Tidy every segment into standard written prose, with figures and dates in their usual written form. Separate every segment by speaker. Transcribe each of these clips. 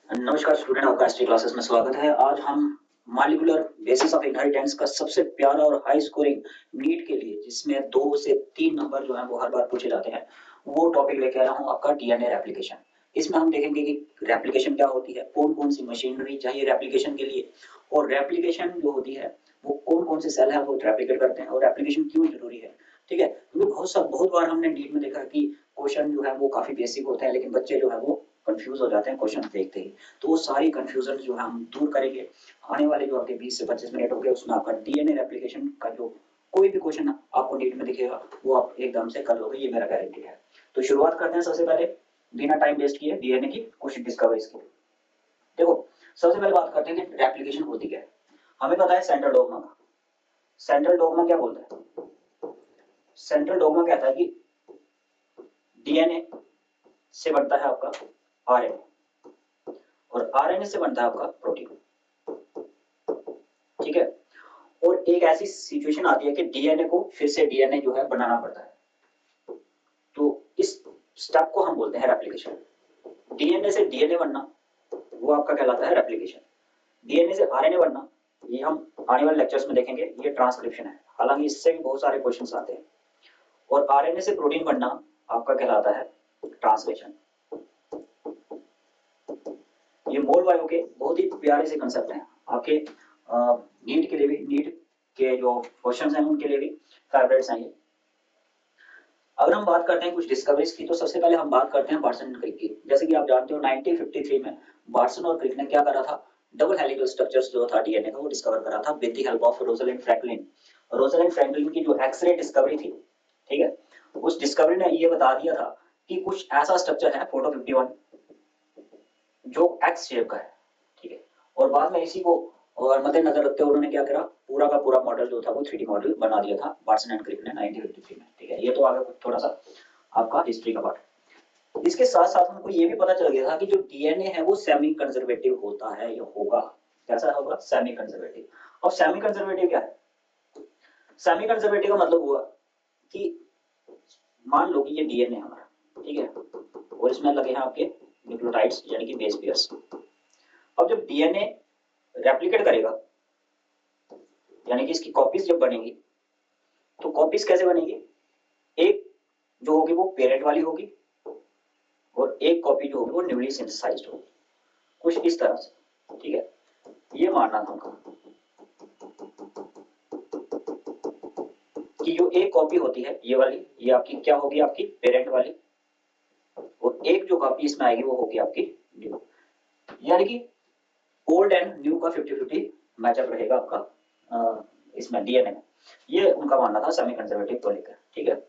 Speaker 1: नमस्कार स्टूडेंट, आपका history classes में स्वागत है। आज हम मॉलिक्यूलर बेसिस ऑफ इनहेरिटेंस का सबसे प्यारा और हाई स्कोरिंग नीट के लिए, जिसमें 2 से 3 नंबर जो है वो हर बार पूछे जाते हैं, वो टॉपिक लेके आया हूँ, आपका डीएनए रेप्लिकेशन। इसमें हम देखेंगे कि रेप्लिकेशन क्या होती है, कौन-कौन सी मशीनरी चाहिए रेप्लिकेशन के लिए, और रेप्लिकेशन जो होती है वो कौन-कौन से सेल हैं वो रेप्लिकेट करते हैं, और रेप्लिकेशन क्यों ज़रूरी है। ठीक है? क्योंकि बहुत बार हमने नीट में देखा कि क्वेश्चन जो है वो काफ़ी बेसिक होते हैं, लेकिन बच्चे जो है वो कन्फ्यूज़ हो जाते हैं क्वेश्चन देखते ही। तो वो सारी कन्फ्यूजन जो है हम दूर करेंगे। आने वाले जो आपके 20 से 25 मिनट होंगे, उसमें आपका डीएनए रेप्लिकेशन का जो कोई भी क्वेश्चन आपको नीट में दिखेगा वो आप एकदम से कर लोगे, ये मेरा गारंटी है। तो शुरुआत करते हैं सबसे पहले बिना टाइम वेस्ट किए डीएनए की कुछ डिस्कवरीज की। देखो, सबसे पहले बात करते हैं कि रेप्लिकेशन होती क्या है। हमें पता है सेंट्रल डोग्मा का। सेंट्रल डोग्मा क्या बोलता है? सेंट्रल डोग्मा कहता है कि डीएनए से बनता है आपका आरएनए, और आरएनए से बनता है आपका प्रोटीन। ठीक है? और एक ऐसी सिचुएशन आती है कि डीएनए को फिर से डीएनए जो है बनाना पड़ता है। तो इस स्टेप को हम बोलते हैं रेप्लिकेशन। डीएनए से डीएनए बनना वो आपका कहलाता है रेप्लिकेशन। डीएनए से आरएनए बनना, ये हम आने वाले लेक्चर्स में देखेंगे, ये ट्रांसक्रिप्शन है। हालांकि इससे भी बहुत सारे क्वेश्चंस आते हैं। और आरएनए से प्रोटीन बनना आपका कहलाता है ट्रांसलेशन। ये मोल बायो के बहुत ही प्यारे से कंसेप्ट हैं, आपके नीट के लिए भी, नीट के जो क्वेश्चंस हैं उनके लिए भी फेवरेट्स हैं ये। अगर हम बात करते हैं कुछ डिस्कवरीज की, तो सबसे पहले हम बात करते हैं बार्सन एंड क्रिक की। जैसे कि आप जानते हो 1953 में बार्सन और क्रिक ने क्या करा था, डबल हेलिकल स्ट्रक्चर्स जो था डीएनए का वो डिस्कवर करा था with the help of Rosalind Franklin. Rosalind Franklin की जो एक्सरे डिस्कवरी थी, ठीक है, उस डिस्कवरी ने ये बता दिया था कि कुछ ऐसा स्ट्रक्चर है फोटो 51 जो एक्स शेप का है। ठीक है? और बाद में इसी को और मद्देनजर रखते हुए उन्होंने क्या करा, पूरा का पूरा मॉडल जो था वो 3D मॉडल बना दिया था बार्सन एंड क्रिक ने 1953 में। ठीक है? ये तो आगे थोड़ा सा आपका हिस्ट्री का पार्ट। इसके साथ साथ उनको ये भी पता चल गया था कि जो डीएनए है वो सेमी कंजर्वेटिव होता है या होगा। कैसा होगा? Semi conservative. अब सेमी कंजर्वेटिव क्या है? सेमी कंजर्वेटिव का मतलब हुआ कि मान लो कि ये डीएनए हमारा, ठीक है, और इसमें लगे हैं आपके न्यूक्लियोटाइड्स यानी कि बेस पेयर्स। अब जब डीएनए रेप्लिकेट करेगा, यानी कि इसकी कॉपीज जब बनेगी, तो कॉपीज कैसे बनेगी? एक जो होगी वो पेरेंट वाली होगी, और एक कॉपी जो होगी वो न्यूली सिंथेसाइज्ड होगी, कुछ इस तरह से। ठीक है? ये मानना था उनका कि जो एक कॉपी होती है ये वाली, ये आपकी क्या होगी? आपकी पेरेंट वाली, और एक जो कॉपी इसमें आएगी वो होगी आपकी न्यू। यानी कि ओल्ड एंड न्यू का 50-50 मैचअप रहेगा आपका इसमें डीएनए में। ये उनका मानना था सेमी कंजर्वेटिव को लेकर। ठीक है?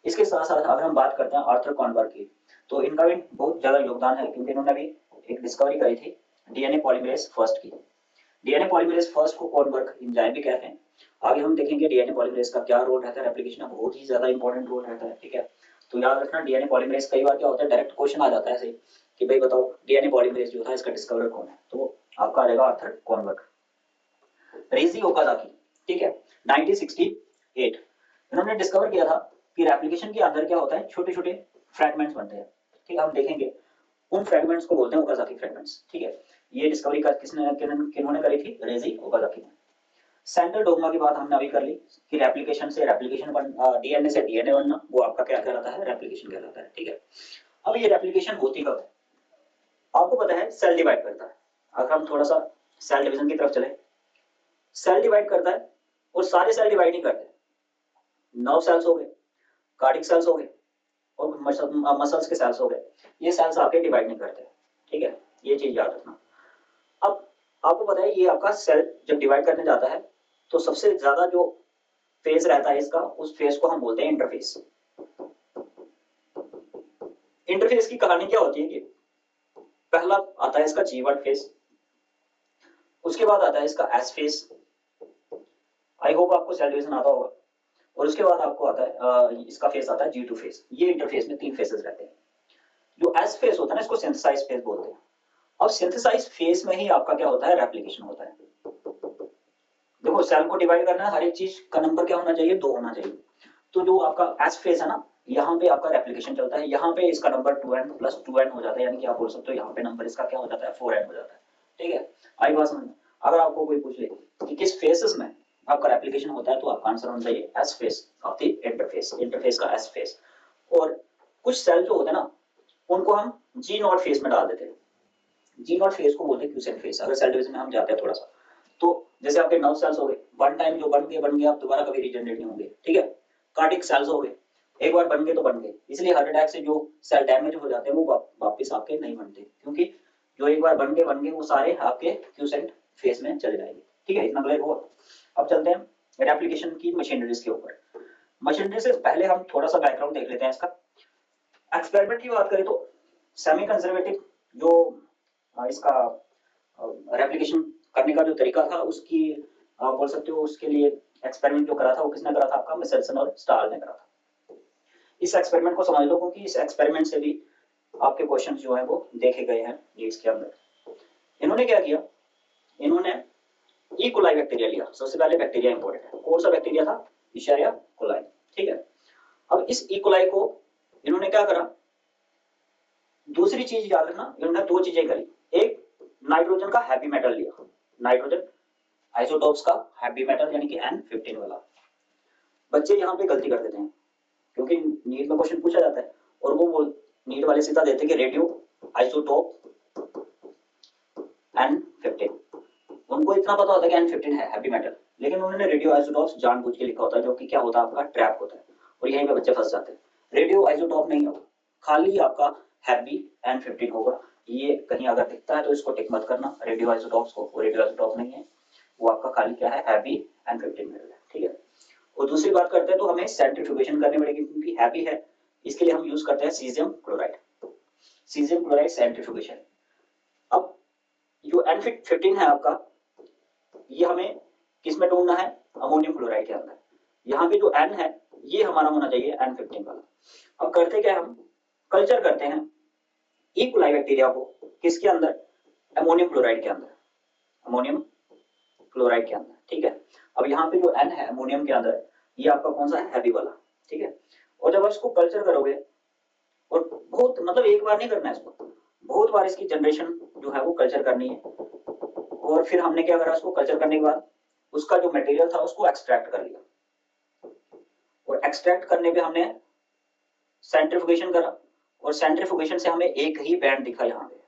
Speaker 1: इसके साथ साथ अगर हम बात करते हैं आर्थर कॉनबर्ग की, तो इनका भी बहुत ज्यादा योगदान है, क्योंकि इन्होंने भी एक डिस्कवरी करी थी, डीएनए पॉलीमरेज फर्स्ट की। डीएनए पॉलीमरेज फर्स्ट को कॉनबर्ग एंजाइम भी कहते हैं। आगे हम देखेंगे डीएनए पॉलीमरेज का क्या रोल रहता है रेप्लिकेशन में, बहुत ही ज्यादा इंपॉर्टेंट रोल रहता है। ठीक है? तो याद रखना, डीएनए पॉलीमरेज कई बार क्या होता है, डायरेक्ट क्वेश्चन आ जाता है ऐसे कि भाई बताओ डीएनए पॉलीमरेज जो था इसका डिस्कवर कौन है, तो आपका आएगा आर्थर कॉनबर्ग। रेजी ओकाजाकी, ठीक है, 1968 इन्होंने डिस्कवर किया था कि रेप्लिकेशन के अंदर क्या होता है, छोटे छोटे फ्रेगमेंट्स बनते हैं। ठीक है? हम देखेंगे उन फ्रेगमेंट्स को बोलते हैं ओकाजाकी फ्रेगमेंट्स। ठीक है? ये डिस्कवरी कर किसने किन्होंने करी थी? रेजी ओकाजाकी ने। सेंट्रल डोग्मा की बात हमने अभी कर ली कि रेप्लिकेशन से रेप्लिकेशन बन, डीएनए से डीएनए बनना, वो आपका क्या कहलाता है? रेप्लिकेशन कहलाता है। ठीक है? अब ये रेप्लिकेशन होती कब है? आपको पता है सेल डिवाइड करता है। अगर हम थोड़ा सा सेल डिवीजन की तरफ चले, सेल डिवाइड करता है, और सारे सेल डिवाइड नहीं करते। नर्व सेल्स हो गए, कार्डिक सेल्स हो गए, और मसल्स के सेल्स हो गए, ये सेल्स आपके डिवाइड नहीं करते। ठीक है? ये चीज याद रखना। अब आपको पता है ये आपका सेल जब डिवाइड करने जाता है, तो सबसे ज्यादा जो फेज रहता है इसका, उस फेज को हम बोलते हैं इंटरफेस। इंटरफेस की कहानी क्या होती है कि पहला आता है इसका G1 फेज, उसके बाद आता है इसका S फेज। आई होप आपको सेल डिवीजन आता होगा। और उसके बाद आपको आता है इसका फेज आता है G2 फेज। ये इंटरफेस में 3 फेजेस रहते हैं। जो S फेज होता है ना, इसको सिंथेसाइज फेज बोलते हैं। अब सिंथेसाइज फेज में ही आपका क्या होता है? रेप्लिकेशन होता है। देखो, सेल को डिवाइड करना है, हर एक चीज का नंबर क्या होना चाहिए? 2 होना चाहिए। तो जो आपका एस फेज है ना, यहाँ पे आपका रेप्लिकेशन चलता है, यहाँ पे इसका नंबर 2n प्लस 2n हो जाता है, यानी कि आप बोल सकते हो यहाँ पे नंबर इसका क्या हो जाता है 4n हो जाता है। ठीक है, आई बात समझ में। अगर आपको कोई पूछ ले कि किस फेसेस में आपका रेप्लिकेशन होता है तो आपका आंसर होना चाहिए S phase of the interface, interface का एस फेस। और कुछ सेल जो होते हैं ना उनको हम जी नॉट फेस में डाल देते हैं, जी नॉट फेस को बोलते हैं क्यूसेंट फेस। अगर सेल डिवीजन में हम जाते हैं थोड़ा सा, तो जैसे आपके नर्व सेल्स हो गए, वन टाइम जो बन गए आप दोबारा कभी रीजनरेट नहीं होंगे। ठीक है, कार्डियक सेल्स हो गए, एक बार बन गए तो बन गए, इसलिए हार्ट अटैक से जो सेल डैमेज हो जाते हैं वो वापस आपके नहीं बनते, क्योंकि जो एक बार बन गए वो सारे आपके क्यूसेंट फेस में चले जाएंगे। ठीक है, इतना क्लियर हुआ। अब चलते हैं रेप्लिकेशन की मशीनरीज के ऊपर। मशीनरी से पहले हम थोड़ा सा बैकग्राउंड देख लेते हैं इसका। एक्सपेरिमेंट की बात करें तो सेमी कंजर्वेटिव जो इसका रेप्लिकेशन करने का जो तरीका था उसकी आप बोल सकते हो, उसके लिए एक्सपेरिमेंट जो करा था वो किसने करा था, आपका मिचेल्सन और स्टार ने करा था। इस एक्सपेरिमेंट को समझ लो, क्योंकि इस एक्सपेरिमेंट से भी आपके क्वेश्चन जो है वो देखे गए हैं नीट्स के अंदर। इन्होंने क्या किया, इन्होंने ई कोलाई बैक्टीरिया लिया। सबसे पहले बैक्टीरिया इंपॉर्टेंट है, कौन सा बैक्टीरिया था, इशेरिया कोलाई। ठीक है, अब इस ई कोलाई को इन्होंने क्या करा, दूसरी चीज याद रखना, इन्होंने दो चीजें करी। एक, नाइट्रोजन का हैवी मेटल लिया, नाइट्रोजन आइसोटोप्स का हैवी मेटल यानी कि N15 वाला। बच्चे यहाँ पे गलती कर देते हैं, क्योंकि नीट में क्वेश्चन पूछा जाता है और वो बोल नीट वाले सीधा देते कि रेडियो आइसोटोप N15। उनको इतना पता होता है कि N15 है हैवी मेटल, लेकिन उन्होंने रेडियो आइसोटोप्स जानबूझ के लिखा होता है, जो कि क्या होता है आपका ट्रैप होता है, और यहीं पे बच्चे फंस जाते हैं। रेडियो आइसोटोप नहीं होगा, खाली आपका हैवी N15 होगा। ये कहीं अगर दिखता है तो इसको टिक मत करना रेडियो आइसोटोप्स को, वो रेडियो आइसोटोप नहीं है, वो आपका खाली क्या है, हैवी N15 मेटल है। ठीक है, और दूसरी बात करते हैं तो हमें सेंट्रीफ्यूगेशन करनी पड़ेगी, क्योंकि हैवी है, इसके लिए हम यूज करते हैं caesium chloride, caesium chloride centrifugation. अब जो N15 है आपका, ये हमें किस में ढूंढना है, अमोनियम क्लोराइड के अंदर। यहाँ पे जो N है ये हमारा होना चाहिए N15 वाला। अब करते क्या, हम कल्चर करते हैं ई कोलाई बैक्टीरिया को किसके अंदर, अमोनियम क्लोराइड के अंदर, अमोनियम क्लोराइड के अंदर। ठीक है, अब यहाँ पे जो N है अमोनियम के अंदर, ये आपका कौन सा है, हैवी वाला। ठीक है, और जब आप इसको कल्चर करोगे, और बहुत मतलब एक बार नहीं करना है इसको, बहुत बार इसकी जनरेशन जो है वो कल्चर करनी है। और फिर हमने क्या करा, उसको कल्चर करने के बाद उसका जो मटेरियल था उसको एक्सट्रैक्ट कर लिया, और एक्सट्रैक्ट करने पे हमने सेंट्रीफ्यूगेशन करा, और सेंट्रीफ्यूगेशन से हमें एक ही बैंड दिखा यहाँ पे,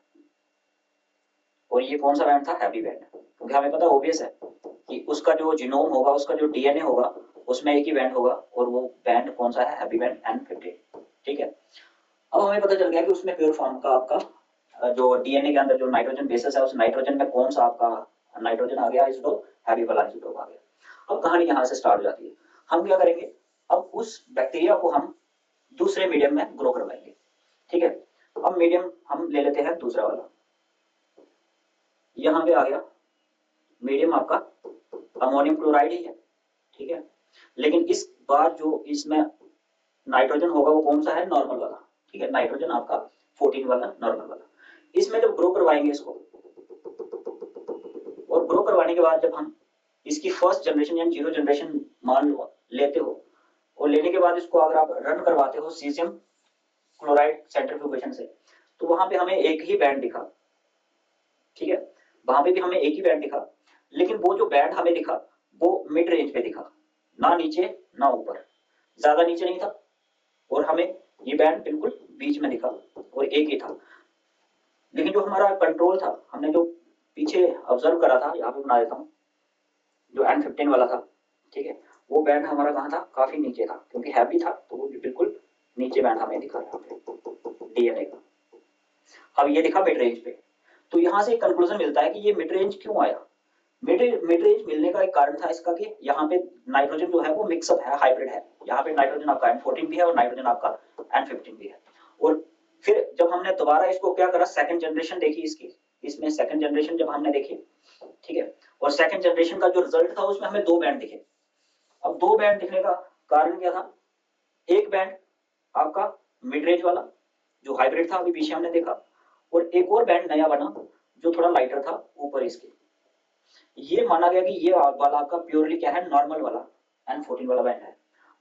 Speaker 1: और ये कौन सा बैंड था, हैवी बैंड। क्योंकि हमें पता ऑब्वियस है कि उसका जो जीनोम होगा, उसका जो डीएनए होगा, उसमें एक ही बैंड होगा, और वो बैंड कौन सा है, हैवी बैंड N15। ठीक है, अब हमें पता चल गया कि उसमें प्योर फॉर्म का आपका जो डीएनए के अंदर जो नाइट्रोजन बेसिस है, उस नाइट्रोजन में कौन सा आपका नाइट्रोजन आ गया, आइसोटोप हैवी वाला आइसोटोप आ गया। अब कहानी यहाँ से स्टार्ट हो जाती है। हम क्या करेंगे, अब उस बैक्टीरिया को हम दूसरे मीडियम में ग्रो करवाएंगे। ठीक है, अब मीडियम हम ले लेते हैं दूसरा वाला, यहाँ पे आ गया मीडियम आपका अमोनियम क्लोराइड ही है। ठीक है, लेकिन इस बार जो इसमें नाइट्रोजन होगा वो कौन सा है, नॉर्मल वाला। ठीक है, नाइट्रोजन आपका 14 वाला नॉर्मल वाला। इसमें जब ग्रो करवाएंगे इसको, और ग्रो करवाने के बाद जब हम इसकी फर्स्ट जनरेशन यानी जीरो जनरेशन मान लो लेते हो, और लेने के बाद इसको अगर आप रन करवाते हो सीजियम क्लोराइड सेंट्रीफ्यूगेशन से, तो वहां पे हमें एक ही बैंड दिखा। ठीक है, वहां पे भी हमें एक ही बैंड दिखा, लेकिन वो जो बैंड हमें दिखा वो मिड रेंज पे दिखा, ना नीचे ना ऊपर, ज्यादा नीचे नहीं था, और हमें ये बैंड बिल्कुल बीच में दिखा, और एक ही था। लेकिन जो हमारा कंट्रोल था, हमने जो पीछे ऑब्जर्व करा था, यहाँ पे बना देता हूँ, जो N15 वाला था, ठीक है, वो बैंड हमारा कहाँ था, काफी नीचे था, क्योंकि हैवी था तो वो बिल्कुल नीचे बैंड हमें दिखा यहाँ पे डीएनए का। अब ये दिखा मिड रेंज पे, तो यहाँ से एक कंक्लूजन मिलता है कि ये मिड रेंज क्यों आया। मिड रेंज मिलने का एक कारण था इसका कि यहाँ पे नाइट्रोजन जो है वो मिक्सअप है, हाइब्रिड है। यहाँ पे नाइट्रोजन आपका N14 भी है और नाइट्रोजन आपका N15 भी है। और फिर जब हमने दोबारा इसको क्या करा, सेकंड जनरेशन देखी इसकी, इसमें सेकंड जनरेशन जब हमने देखी, ठीक है, और सेकंड जनरेशन का जो रिजल्ट था उसमें हमें दो बैंड दिखे। अब दो बैंड दिखने का कारण क्या था, एक बैंड आपका मिड रेंज वाला जो हाइब्रिड था, अभी पीछे हमने देखा, और एक और बैंड नया बना जो थोड़ा लाइटर था ऊपर इसके। ये माना गया कि ये वाला आपका प्योरली क्या है, नॉर्मल वाला N14 वाला बैंड है,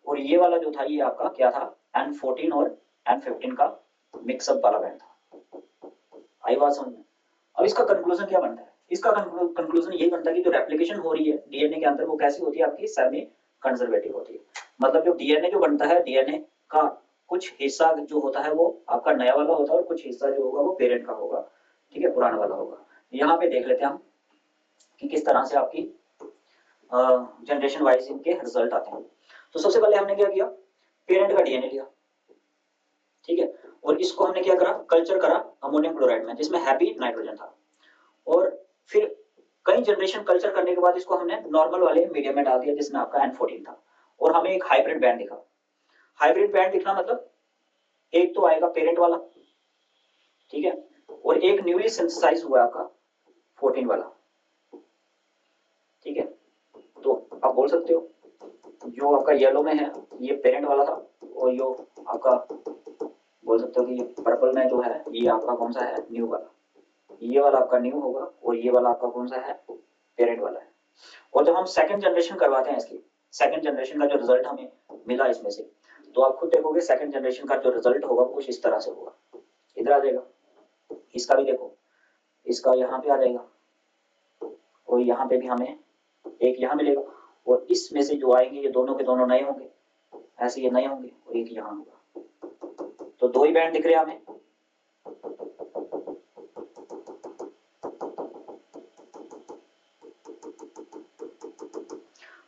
Speaker 1: और ये वाला जो था ये आपका क्या था, N14 और N15 का मिक्सअप वाला बैंड था। आई बात समझ में? अब इसका कंक्लूजन क्या बनता है? इसका कंक्लूजन यही बनता है कि जो रेप्लिकेशन हो रही है डीएनए के अंदर वो कैसी होती है, आपकी सेमी कंजर्वेटिव होती है। मतलब जो डीएनए जो बनता है, डीएनए का कुछ हिस्सा जो होता है वो आपका नया वाला होता है और कुछ हिस्सा जो होगा वो पेरेंट का होगा, ठीक है, पुराना वाला होगा। यहाँ पे देख लेते हैं हम कि किस तरह से आपकी जनरेशन वाइज इनके रिजल्ट आते हैं। तो सबसे पहले हमने क्या किया, पेरेंट का डीएनए लिया, ठीक है, और इसको हमने क्या करा, कल्चर करा अमोनियम क्लोराइड में जिसमें हैवी नाइट्रोजन था। और फिर कई जनरेशन कल्चर करने के बाद इसको हमने नॉर्मल वाले मीडियम में डाल दिया जिसमें आपका N14 था, और हमें एक हाइब्रिड बैंड दिखा। हाइब्रिड बैंड दिखना मतलब एक तो आएगा पेरेंट वाला, ठीक है, और एक न्यूली सिंथेसाइज हुआ आपका 14 वाला, ठीक है। तो आप बोल सकते हो जो आपका येलो में है ये पेरेंट वाला था, और जो आपका बोल सकते हो कि ये पर्पल में जो है ये आपका कौन सा है, न्यू वाला, ये वाला आपका न्यू होगा, और ये वाला आपका कौन सा है, पेरेंट वाला है। और जब हम सेकंड जनरेशन करवाते हैं इसकी, सेकंड जनरेशन का जो रिजल्ट हमें मिला इसमें से, तो आप खुद देखोगे सेकंड जनरेशन का जो रिजल्ट होगा कुछ इस तरह से होगा, इधर आ जाएगा। इसका भी देखो, इसका यहाँ पे आ जाएगा, और यहाँ पे भी हमें एक यहाँ मिलेगा, और इसमें से जो आएंगे ये दोनों के दोनों नए होंगे, ऐसे ये नए होंगे, और एक यहाँ होगा। तो दो ही बैंड दिख रहे हैं हमें,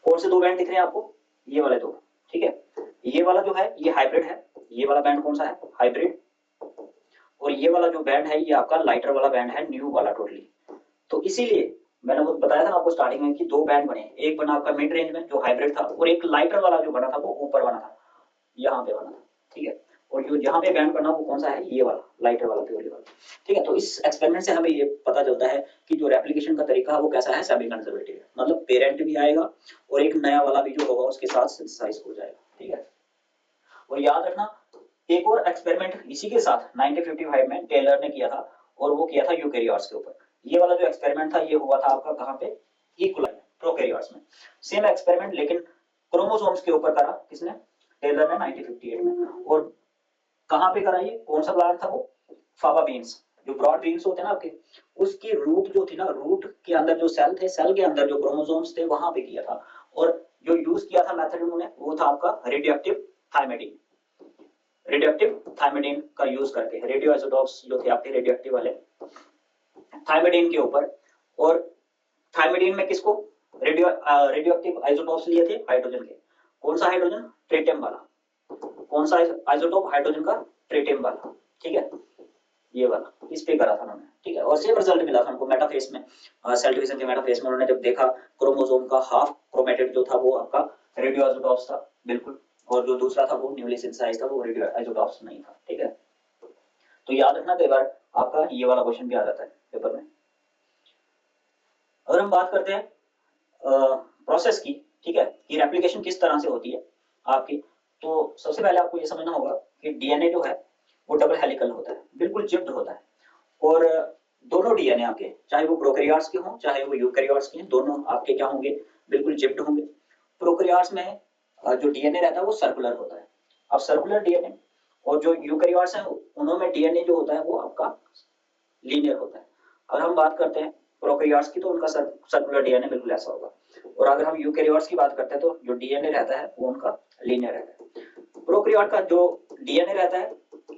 Speaker 1: कौन से दो बैंड दिख रहे हैं आपको, ये वाले दो, ठीक है। ये वाला जो है ये हाइब्रिड है, ये वाला बैंड कौन सा है, हाइब्रिड, और ये वाला जो बैंड है ये आपका लाइटर वाला बैंड है, न्यू वाला टोटली। तो इसीलिए मैंने वो बताया था ना आपको स्टार्टिंग में कि दो बैंड बने, एक बना आपका मिड रेंज में जो हाइब्रिड था, और एक लाइटर वाला जो बना था वो ऊपर बना था, यहाँ पे बना था, ठीक है। और जो यहाँ पे बैंड बना वो कौन सा है, ये वाला लाइटर वाला, प्योरली वाला, ठीक है। तो इस एक्सपेरिमेंट से हमें ये पता चलता है कि जो रेप्लिकेशन का तरीका है वो कैसा है, सेमी कंजर्वेटिव है, मतलब पेरेंट भी आएगा और एक नया वाला भी जो होगा उसके साथ सिंथेसाइज हो जाएगा, ठीक है। और याद रखना एक और एक्सपेरिमेंट इसी के साथ 1955 में टेलर ने किया था, और वो किया था यूकेरियोट्स के ऊपर। ये वाला जो एक्सपेरिमेंट था ये हुआ था आपका कहाँ पे, ई कोलाई प्रोकैरियोट्स में। सेम एक्सपेरिमेंट लेकिन क्रोमोसोम्स के ऊपर करा किसने, टेलर ने 1958 में। और कहाँ पे करा, ये कौन सा प्लांट था वो, फाबा बीन्स, जो ब्रॉड बीन्स होते हैं ना आपके, उसकी रूट जो थी ना, रूट के अंदर जो सेल थे, सेल के अंदर जो क्रोमोसोम्स थे वहां पे किया था। और जो यूज किया था मेथड उन्होंने वो था आपका रेडियोएक्टिव थायमेटिन, रेडियोएक्टिव थायमेटिन का यूज करके, रेडियो आइसोटोप्स जो थे आपके रेडियोएक्टिव वाले थायमेटिन के ऊपर। और थायमेटिन में किसको, रेडियोएक्टिव आइसोटोप्स लिए थे हाइड्रोजन के, कौन सा हाइड्रोजन, ट्रिटियम वाला, कौन सा आइसोटोप हाइड्रोजन का, ट्रिटियम वाला, ठीक है, ये वाला इस पे करा था उन्होंने, ठीक है। और सेम रिजल्ट मिला था उनको मेटाफेस में, सेल डिवीजन के मेटाफेस में उन्होंने जब देखा क्रोमोसोम का हाफ क्रोमेटिड जो था वो आपका रेडियो आइसोटोप्स था बिल्कुल, और जो दूसरा था वो न्यूली सिंथेसाइज्ड था, वो रेडियो आइसोटोप्स नहीं था, ठीक है। तो याद रखना कई बार आपका ये वाला क्वेश्चन भी आ जाता है पेपर में। अगर हम बात करते हैं प्रोसेस की, ठीक है, कि रेप्लिकेशन किस तरह से होती है आपकी, तो सबसे पहले आपको ये समझना होगा कि डीएनए जो है वो डबल हेलिकल होता है, बिल्कुल जिप्ड होता है। और दोनों डीएनए आपके, चाहे वो प्रोकैरियोट्स के हों चाहे वो यूकैरियोट्स के, दोनों आपके क्या होंगे, बिल्कुल जिप्ड होंगे। प्रोकैरियोट्स में जो डीएनए रहता है वो सर्कुलर होता है। अब सर्कुलर डीएनए और जो यूकैरियोट्स हैं उनमें डीएनए जो होता है वो आपका लीनियर होता है। अगर हम बात करते हैं प्रोकैरियोट्स की तो उनका सर्कुलर डीएनए बिल्कुल ऐसा होगा, और अगर हम यूकैरियोट्स की बात करते हैं तो जो डीएनए रहता है वो उनका लीनियर रहता है। प्रोकैरियोट का जो डीएनए रहता है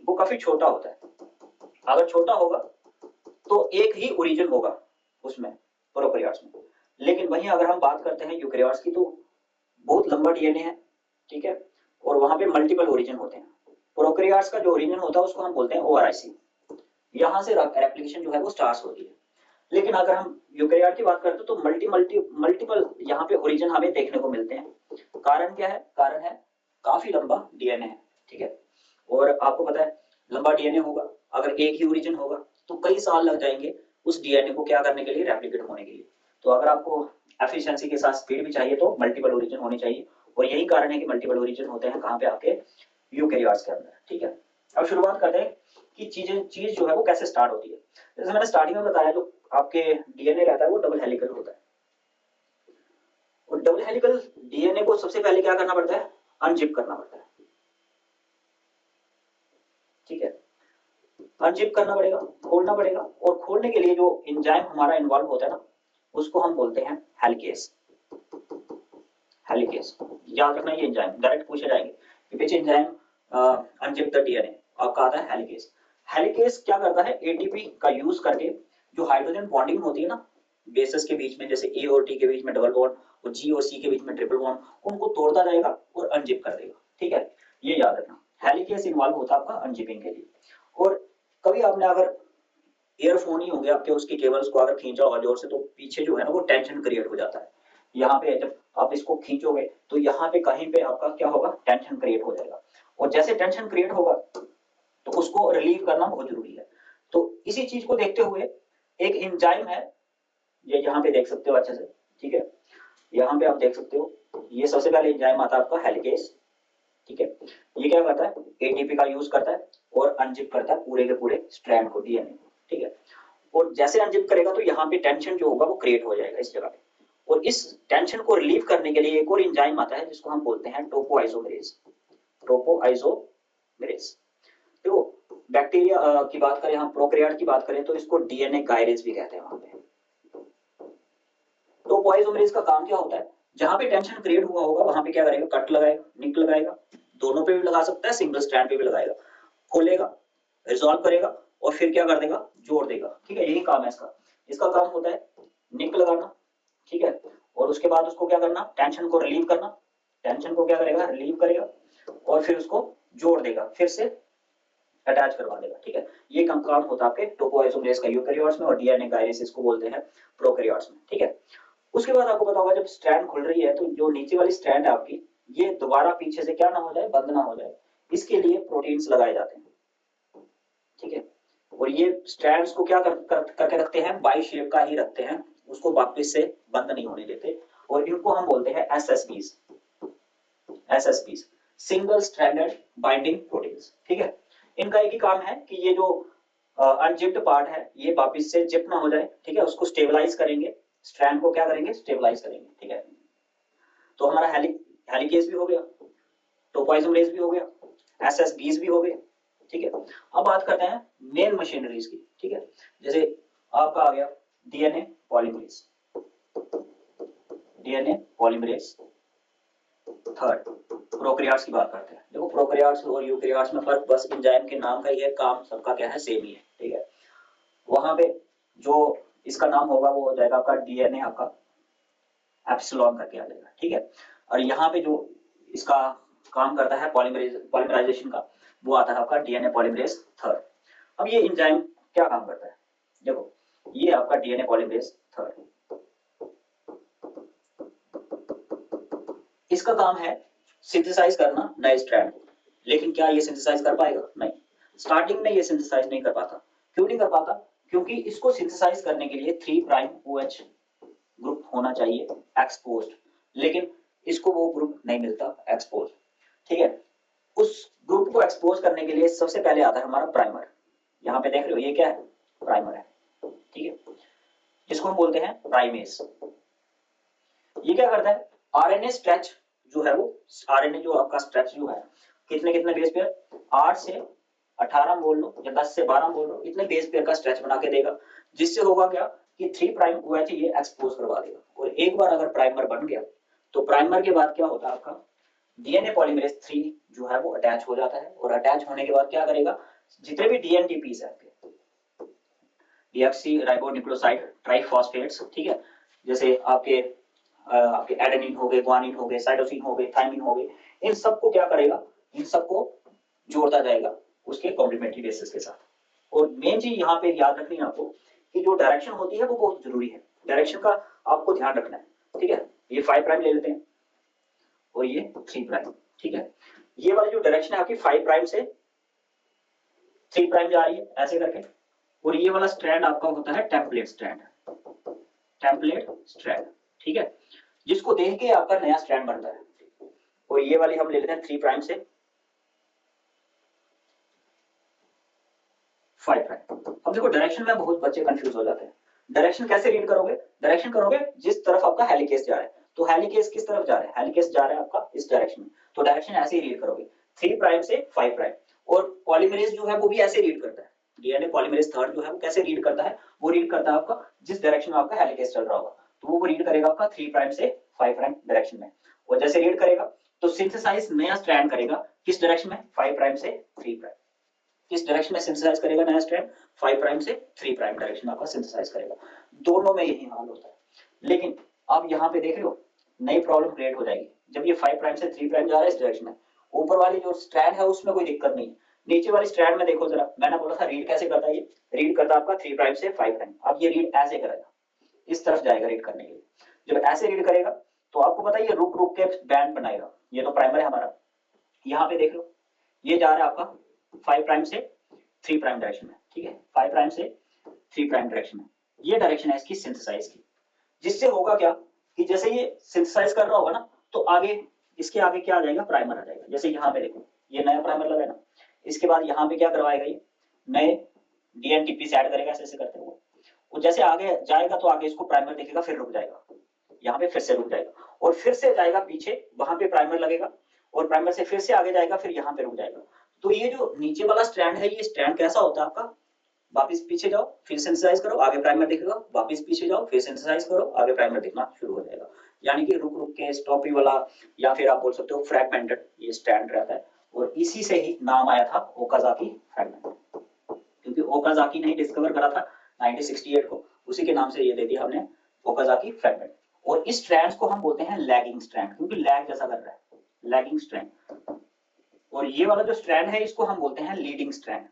Speaker 1: वो काफी छोटा होता है, अगर छोटा होगा तो एक ही ओरिजिन होगा उसमें, प्रोकैरियोट्स में। लेकिन वहीं अगर हम बात करते हैं यूकैरियोट्स की तो बहुत लंबा डीएनए है, ठीक है, और वहां पे मल्टीपल ओरिजिन होते हैं। प्रोकैरियोट्स का जो ओरिजिन होता है उसको हम बोलते हैं ओआरआईसी, यहां से रेप्लिकेशन जो है वो स्टार्ट होती है। लेकिन अगर हम यूकैरियोट की बात करते हैं तो मल्टीपल यहाँ पे ओरिजिन हमें देखने को मिलते हैं। कारण क्या है, कारण है काफी लंबा डीएनए है, ठीक है। और आपको पता है लंबा डीएनए होगा, अगर एक ही ओरिजिन होगा तो कई साल लग जाएंगे उस डीएनए को क्या करने के लिए, रेप्लिकेट होने के लिए। तो अगर आपको एफिशिएंसी के साथ स्पीड भी चाहिए तो मल्टीपल ओरिजिन होने चाहिए, और यही कारण है कि मल्टीपल ओरिजिन होते हैं कहाँ पे, आपके यूकैरियोट्स के अंदर, ठीक है। अब शुरुआत करते हैं कि चीज जो है वो कैसे स्टार्ट होती है। जैसे मैंने स्टार्टिंग में बताया जो आपके डीएनए रहता है वो डबल हेलिकल होता है, और डबल हेलिकल डीएनए को सबसे पहले क्या करना पड़ता है, अनजिप करना पड़ता है। ठीक है, अनजिप करना पड़ेगा, खोलना पड़ेगा, और खोलने के लिए जो एंजाइम हमारा इन्वॉल्व होता है ना, उसको हम बोलते हैं हेलिकेस। हेलिकेस याद रखना, ये एंजाइम डायरेक्ट पूछे जाएंगे, which enzyme unzip the DNA, आपका आता है हेलिकेस। हेलिकेस क्या करता है, एटीपी का यूज करके जो हाइड्रोजन बॉन्डिंग होती है ना बेसेस के बीच में, जैसे ए और टी के बीच में डबल बॉन्ड और जी और सी के बीच में ट्रिपल बॉन्ड, उनको तोड़ता जाएगा और अनजिप कर देगा। ठीक है, ये याद रखना, हेलिकेस इन्वॉल्व होता है आपका अनजिपिंग के लिए। और कभी आपने अगर ईयरफोन ही हो गया आपके, उसके केबल्स को अगर खींचा और जोर से, तो पीछे जो है ना वो टेंशन क्रिएट हो जाता है। यहाँ पे जब आप इसको खींचोगे तो यहाँ पे कहीं पे आपका क्या होगा, टेंशन क्रिएट हो जाएगा, और जैसे टेंशन क्रिएट होगा तो उसको रिलीव करना बहुत जरूरी है। तो इसी चीज को देखते हुए एक एंजाइम है, ये यहाँ पे देख सकते हो अच्छे से, ठीक है, यहाँ पे आप देख सकते हो, ये सबसे पहले एंजाइम आता है आपका हेलिकेस। ठीक है, ये क्या करता है, एटीपी का यूज करता है और अनजिप करता है पूरे के पूरे स्ट्रैंड को, डीएनए। ठीक है, और जैसे अनजिप करेगा तो यहाँ पे टेंशन जो होगा वो क्रिएट हो जाएगा इस जगह पे, और इस टेंशन को रिलीव करने के लिए एक और एंजाइम आता है जिसको हम बोलते हैं टोपोआइसोमेरेज। टोपोआइसोमेरेज, देखो बैक्टीरिया की बात करें, हम प्रोकैरियोट की बात करें तो इसको डीएनए गायरेज भी कहते हैं वहां पे। टोपोआइसोमेरेज का काम क्या होता है, जहां पे टेंशन क्रिएट हुआ होगा वहां पे क्या करेगा, कट लगाएगा, निक लगाएगा, दोनों पे भी लगा सकता है, सिंगल स्ट्रैंड पे भी लगाएगा, खोलेगा, रिजॉल्व करेगा और फिर क्या कर देगा, जोड़ देगा। ठीक है, यही काम है इसका। इसका काम होता है निक लगाना, ठीक है, और उसके बाद उसको क्या करना, टेंशन को रिलीव करना, टेंशन को क्या करेगा, रिलीव करेगा, और फिर उसको जोड़ देगा, फिर से अटैच करवा देगा। ठीक है, ये काम होता है आपके टोपोआइसोमेरेज का यूकैरियोट्स में, और डीएनए गायरेज इसको बोलते हैं प्रोकैरियोट्स में। ठीक है, उसके बाद आपको पता होगा जब स्ट्रैंड खुल रही है तो जो नीचे वाली स्ट्रैंड है आपकी, ये दोबारा पीछे से क्या ना हो जाए, बंद ना हो जाए, इसके लिए प्रोटीन्स लगाए जाते हैं। ठीक है, और ये स्ट्रैंड्स को क्या करके रखते हैं, बाई शेप का ही रखते हैं, उसको वापस से बंद नहीं होने देते, और इनको हम बोलते हैं एसएसपीज। एसएसपीज, सिंगल स्ट्रैंडेड बाइंडिंग प्रोटीन्स। ठीक है, इनका एक ही काम है कि ये जो अनजिप्ड पार्ट है ये वापस से जिप ना हो जाए। ठीक है, उसको स्टेबलाइज करेंगे, स्ट्रैंड को क्या करेंगे, स्टेबलाइज करेंगे। ठीक है, तो हमारा हेलिकेस भी हो गया, टोपोआइसोमेरेज भी हो गया, एसएसबीज भी हो गए। ठीक है, अब बात करते हैं मेन मशीनरीज की। ठीक है, जैसे आपका आ गया DNA polymerase, DNA polymerase third. Prokaryotes की बात करते हैं, देखो प्रोकैरियोट्स और यूकैरियोट्स में फर्क बस एंजाइम के नाम का ही है, काम सबका क्या है, सेम ही है। ठीक है, वहां पे जो इसका नाम होगा वो हो जाएगा आपका डीएनए, आपका एप्सिलॉन करके आ जाएगा। ठीक है, और यहाँ पे जो इसका काम करता है पॉलीमराइजेशन का, वो आता है आपका डीएनए पॉलीमरेज थर्ड। अब ये एंजाइम क्या काम करता है, देखो ये आपका डीएनए पॉलीमरेज थर्ड, इसका काम है सिंथेसाइज करना नए स्ट्रैंड को। लेकिन क्या ये सिंथेसाइज कर पाएगा, नहीं, स्टार्टिंग में ये सिंथेसाइज नहीं कर पाता। क्यों नहीं कर पाता, क्योंकि इसको सिंथेसाइज करने के लिए 3 प्राइम OH ग्रुप होना चाहिए एक्सपोज्ड, लेकिन इसको वो ग्रुप नहीं मिलता एक्सपोज। ठीक है, उस ग्रुप को एक्सपोज करने के लिए सबसे पहले आता है हमारा प्राइमर। यहाँ पे देख रहे हो ये क्या है, प्राइमर है। ठीक है, जिसको हम बोलते हैं प्राइमेस। ये क्या करता है, आरएनए स्ट्रेच जो है वो, आरएनए जो आपका स्ट्रेच जो है, कितने कितने बेस पेयर, 8 से 18 बोल लो या 10 से 12 बोल लो, इतने बेस पेयर का स्ट्रेच बना के देगा, जिससे होगा क्या कि 3 प्राइम OH ये एक्सपोज करवा देगा। और एक बार अगर प्राइमर बन गया तो प्राइमर के बाद क्या होता है आपका, डीएनए पॉलीमरेज 3 जो है वो अटैच हो जाता है, और अटैच होने के बाद क्या करेगा, जितने भी डीएनटीपीस है आपके, डीऑक्सी राइबोन्यूक्लियोसाइड ट्राइफॉस्फेट्स, ठीक है, जैसे आपके एडेनिन हो गए, ग्वानिन हो गए, साइटोसिन हो गए, थाइमिन हो गए, इन सबको क्या करेगा, इन सबको जोड़ता जाएगा उसके कॉम्प्लीमेंट्री बेसिस के साथ। और मेन चीज यहाँ पे याद रखनी है आपको कि जो डायरेक्शन होती है वो बहुत जरूरी है, डायरेक्शन का आपको ध्यान रखना है। ठीक है, ये 5 प्राइम ले लेते हैं और ये 3 प्राइम। ठीक है, ये वाली जो डायरेक्शन है आपकी 5 प्राइम से 3 प्राइम जा रही है ऐसे करके, और ये वाला स्ट्रैंड आपका होता है टेम्पलेट स्ट्रैंड, टेम्पलेट स्ट्रैंड। ठीक है, जिसको देख के आपका नया स्ट्रैंड बनता है। और ये वाली हम ले लेते हैं 3 प्राइम से 5 प्राइम। अब देखो डायरेक्शन में बहुत बच्चे कंफ्यूज हो जाते हैं, डायरेक्शन कैसे रीड करोगे, डायरेक्शन करोगे जिस तरफ आपका हेलिकेस जा रहा है, तो हेलिकेस किस तरफ जा रहा है, हेलिकेस जा रहा है आपका इस डायरेक्शन में, तो डायरेक्शन ऐसे ही रीड करोगे 3 प्राइम से 5 प्राइम। और पॉलीमरेज जो है वो भी ऐसे रीड करता है, डीएनए पॉलीमरेज थर्ड जो है वो कैसे रीड करता है, वो रीड करता है आपका जिस डायरेक्शन में आपका हेलिकेज चल रहा होगा, तो वो रीड करेगा आपका 3 प्राइम से 5 प्राइम डायरेक्शन में, और जैसे रीड करेगा तो सिंथेसाइज नया स्ट्रैंड करेगा किस डायरेक्शन में, 5 प्राइम से 3 प्राइम, किस डायरेक्शन में सिंथेसाइज करेगा नया स्ट्रैंड, 5 प्राइम से 3 प्राइम डायरेक्शन में आपका सिंथेसाइज करेगा। दोनों में यही हाल होता है। लेकिन आप यहाँ पे देख रहे हो नई प्रॉब्लम क्रिएट हो जाएगी, जब ये 5 प्राइम से 3 प्राइम जा रहा है इस डायरेक्शन में, ऊपर वाली जो स्ट्रैंड है उसमें कोई दिक्कत नहीं है, नीचे वाली स्ट्रैंड में देखो जरा, मैंने बोला था रीड कैसे करता है, ये रीड करता है आपका 3 प्राइम से 5 प्राइम, अब ये रीड ऐसे करेगा, इस तरफ जाएगा रीड करने के लिए, जब ऐसे रीड करेगा तो आपको पता है ये रुक रुक के बैंड बनाएगा, ये तो प्राइमर है हमारा, यहाँ पे देख लो ये जा रहा है आपका 5 प्राइम से 3 प्राइम डायरेक्शन में, ठीक है, 5 प्राइम से 3 प्राइम डायरेक्शन में, ये डायरेक्शन है इसकी सिंथेसाइज की, जिससे होगा क्या कि जैसे ये सिंथेसाइज कर रहा होगा ना तो आगे इसके आगे क्या आ जाएगा, प्राइमर आ जाएगा, जैसे यहाँ पे देखो ये नया प्राइमर लगा है ना, इसके बाद यहाँ पे क्या करवाएगा, ये नए डीएनटीपी से ऐड करेगा ऐसे ऐसे करते हुए, और जैसे आगे जाएगा तो आगे इसको प्राइमर दिखेगा, फिर रुक जाएगा, यहाँ पे फिर से रुक जाएगा, और फिर से जाएगा पीछे, वहां पे प्राइमर लगेगा, और प्राइमर से फिर से आगे जाएगा, फिर यहाँ पे रुक जाएगा। तो ये जो नीचे वाला स्ट्रैंड है, ये स्ट्रैंड कैसा होता है आपका, वापस पीछे जाओ फिर सिंथेसाइज करो आगे प्राइमर दिखेगा, वापस पीछे जाओ फिर सिंथेसाइज करो आगे प्राइमर दिखना शुरू हो जाएगा, यानी कि रुक रुक के स्टॉपी वाला, या फिर आप बोल सकते हो फ्रैगमेंटेड ये स्टैंड रहता है, और इसी से ही नाम आया था ओकाजाकी फ्रैगमेंट, क्योंकि ओकाजाकी ने डिस्कवर करा था 1968 को, उसी के नाम से ये दे दिया हमने ओकाजाकी फ्रैगमेंट। और इस स्ट्रैंड्स को हम बोलते हैं लैगिंग स्ट्रैंड, क्योंकि लैग जैसा कर रहा है, लैगिंग स्ट्रैंड, और ये वाला जो स्ट्रैंड है इसको हम बोलते हैं लीडिंग स्ट्रैंड,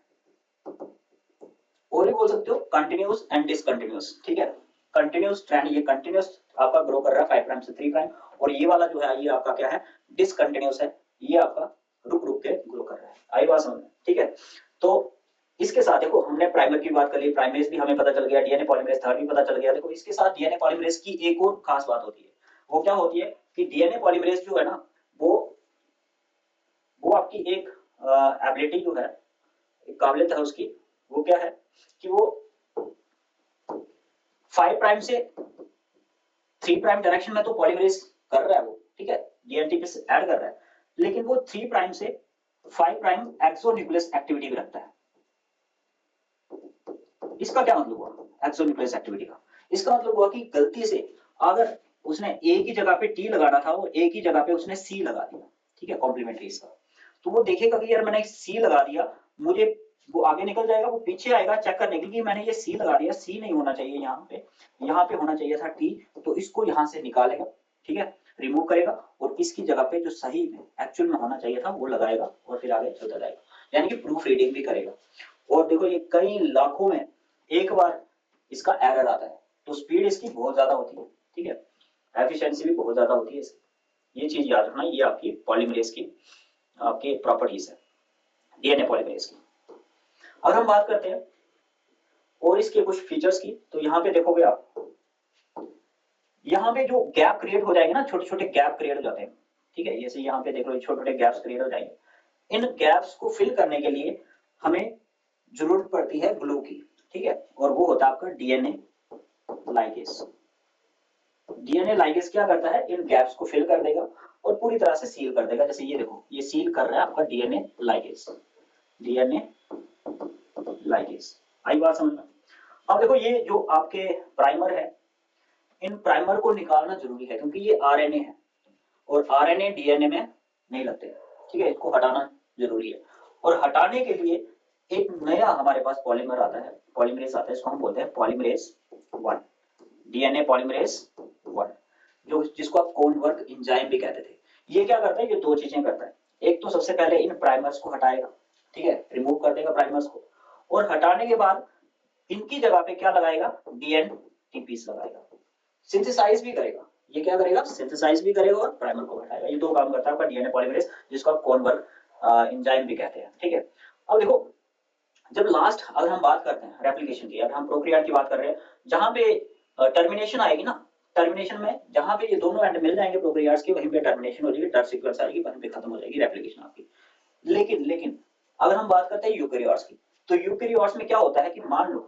Speaker 1: और भी बोल सकते हो कंटिन्यूस एंड डिसकंटिन्यूस, ठीक है, कंटिन्यूस स्ट्रैंड ये कंटिन्यूस आपका ग्रो कर रहा है 5 प्राइम से 3 प्राइम, और ये वाला जो है ये आपका क्या है, डिसकंटिन्यूस है, ये आपका रुक रुक के ग्रो कर रहा है, आई बात समझ में, ठीक है। तो इसके साथ देखो हमने प्राइमर की बात कर ली, प्राइमरेज भी हमें पता चल गया, डीएनए पॉलीमरेज थर्ड भी पता चल गया, देखो इसके साथ डीएनए पॉलीमरेज की एक और खास बात होती है, वो क्या होती है कि डीएनए पॉलीमरेज जो है ना वो आपकी एक एबिलिटी जो है, एक काबिलियत है उसकी, वो क्या है कि वो 5 प्राइम से 3 प्राइम डायरेक्शन में तो पॉलीमरेज कर रहा है वो, ठीक है, डीएनटी से ऐड कर रहा है, लेकिन वो 3 प्राइम से 5 प्राइम एक्सोन्यूक्लियस एक्टिविटी भी रखता है। इसका क्या मतलब हुआ एक्सोन्यूक्लियस एक्टिविटी का, इसका मतलब हुआ कि गलती से अगर उसने ए की जगह पे टी लगाना था, वो ए की जगह पे उसने सी लगा दिया, ठीक है, कॉम्प्लीमेंट्री इसका, तो वो देखेगा कि यार मैंने सी लगा दिया, मुझे वो आगे निकल जाएगा, वो पीछे आएगा चेक करने के लिए मैंने ये सी लगा दिया, सी नहीं होना चाहिए यहाँ पे होना चाहिए था टी, तो इसको यहाँ से निकालेगा, ठीक है, रिमूव करेगा, और इसकी जगह पे जो सही में एक्चुअल में होना चाहिए था वो लगाएगा, और फिर आगे चलता जाएगा, यानी कि प्रूफ रीडिंग भी करेगा। और देखो ये कई लाखों में एक बार इसका एरर आता है, तो स्पीड इसकी बहुत ज्यादा होती है, ठीक है, एफिशिएंसी भी बहुत ज्यादा होती है इसकी, ये चीज याद रखना, ये आपकी पॉलीमरेज की आपकी प्रॉपर्टीज है डीएनए पॉलीमरेज की। अब हम बात करते हैं और इसके कुछ फीचर्स की, तो यहाँ पे देखोगे आप, यहाँ पे जो गैप क्रिएट हो जाएंगे ना, छोटे छोटे गैप क्रिएट हो जाते हैं, ठीक है, जैसे यहाँ पे देख लो छोटे छोटे गैप्स क्रिएट हो जाएंगे, इन गैप्स को फिल करने के लिए हमें जरूरत पड़ती है ग्लू की, ठीक है, और वो होता है आपका डीएनए लाइगेज। डीएनए लाइगेज क्या करता है, इन गैप्स को फिल कर देगा और पूरी तरह से सील कर देगा, जैसे ये देखो ये सील कर रहा है आपका डीएनए लाइगेज, डीएनए लाइगेज, आई बात समझ में। अब देखो ये जो आपके प्राइमर है, इन प्राइमर को निकालना जरूरी है, क्योंकि ये आरएनए है और आरएनए डीएनए में नहीं लगते, ठीक है, इसको हटाना जरूरी है, और हटाने के लिए एक नया हमारे पास पॉलीमर आता है, पॉलीमरेज आता है, इसको हम बोलते हैं पॉलीमरेज 1, डीएनए पॉलीमरेज 1, जो जिसको आप कोनवर्क एंजाइम भी कहते थे। ये क्या करता है, ये दो चीजें करता है, एक तो सबसे पहले इन प्राइमर्स को हटाएगा, ठीक है, रिमूव कर देगा प्राइमर्स को, और हटाने के बाद इनकी जगह पे क्या लगाएगा, डीएनटीपीस लगाएगा, सिंथेसाइज भी करेगा, ये क्या करेगा, सिंथेसाइज भी करेगा और प्राइमर को हटाएगा, ये दो काम करता है आपका डीएनए पॉलीमरेज, जिसको आप कोनवर्क एंजाइम भी कहते हैं, ठीक है। अब देखो जब लास्ट अगर हम बात करते हैं रेप्लिकेशन की, अगर हम प्रोकैरियोट की बात कर रहे हैं, जहां पे टर्मिनेशन आएगी ना, टर्मिनेशन में जहां पे ये दोनों एंड मिल जाएंगे प्रोकैरियोट्स के, वहीं पे टर्मिनेशन हो जाएगी, टर्म सीक्वेंस आएगी, वहीं पे खत्म हो जाएगी रेप्लिकेशन आपकी। लेकिन अगर हम बात करते हैं यूकैरियोट्स की, तो यूकैरियोट्स में क्या होता है कि मान लो,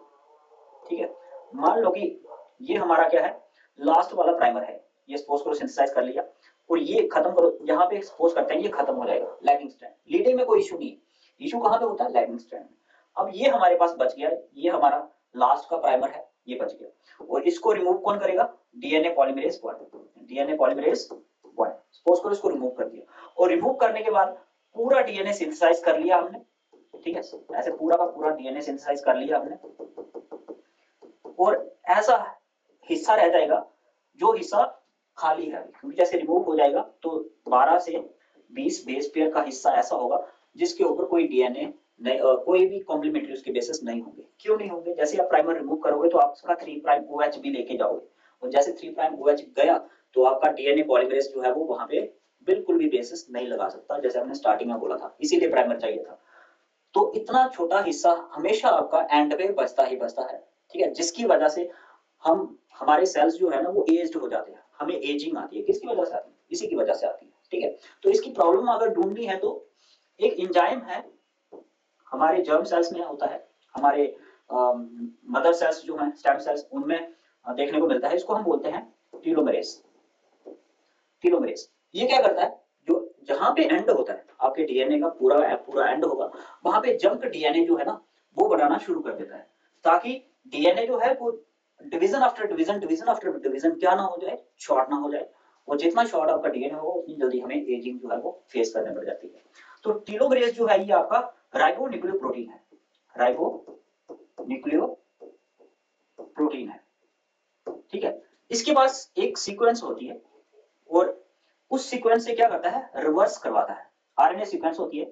Speaker 1: ठीक है, मान लो कि ये हमारा क्या है, लास्ट वाला प्राइमर है, ये सपोज करो सिंथेसाइज कर लिया, और ये खत्म करो, यहाँ पे सपोज करते हैं ये खत्म हो जाएगा लैगिंग स्ट्रैंड, लीडिंग में कोई इशू नहीं, इशू कहाँ पे होता है, लैगिंग स्ट्रैंड। अब ये हमारे पास बच गया, ये हमारा लास्ट का प्राइमर है, ये बच गया, और इसको रिमूव कौन करेगा, DNA polymerase bond, DNA polymerase bond. Suppose करो इसको रिमूव कर दिया, और रिमूव करने के बाद पूरा डीएनए सिंथेसाइज कर लिया हमने, ठीक है, ऐसे पूरा का पूरा डीएनए सिंथेसाइज कर लिया हमने, और ऐसा हिस्सा रह जाएगा जो हिस्सा खाली है, क्योंकि जैसे रिमूव हो जाएगा तो 12 से 20 बेस पेयर का हिस्सा ऐसा होगा जिसके ऊपर कोई डीएनए नहीं, कोई भी कॉम्प्लीमेंट्री उसके बेसिस नहीं होंगे। क्यों नहीं होंगे, जैसे आप प्राइमर रिमूव करोगे तो आप उसका 3 प्राइम OH भी लेके जाओगे, और जैसे 3 प्राइम OH गया तो आपका डीएनए पॉलीमरेज जो है वो वहां पे बिल्कुल भी बेसिस नहीं लगा सकता, जैसे हमने स्टार्टिंग में बोला था, इसीलिए प्राइमर चाहिए था। तो इतना छोटा हिस्सा हमेशा आपका एंड पे बचता ही बचता है, ठीक है, जिसकी वजह से हम हमारे सेल्स जो है ना वो एज्ड हो जाते हैं, हमें एजिंग आती है, किसकी वजह से आती है, इसी की वजह से आती है, ठीक है। तो इसकी प्रॉब्लम अगर ढूंढनी है तो एक एंजाइम है हमारे जर्म सेल्स में होता है, हमारे मदर सेल्स जो है स्टेम सेल्स उनमें देखने को मिलता है, इसको हम बोलते हैं टीलोमरेज। टीलोमरेज ये क्या करता है, जो जहां पे एंड होता है आपके डीएनए का पूरा पूरा एंड होगा, वहां पे जंक डीएनए जो है ना वो बनाना शुरू कर देता है, ताकि डीएनए जो है वो division after division, division after division क्या ना हो जाए, शॉर्ट ना हो जाए, और जितना शॉर्ट आपका डीएनए होगा उतनी जल्दी हमें एजिंग जो है वो फेस करने पड़ जाती है। तो टीलोमरेज जो है ये आपका राइबो न्यूक्लियो प्रोटीन है, राइबो न्यूक्लियो प्रोटीन है, ठीक है। इसके पास एक सीक्वेंस होती है, और उस सीक्वेंस से क्या करता है, रिवर्स करवाता है, आरएनए सीक्वेंस होती है,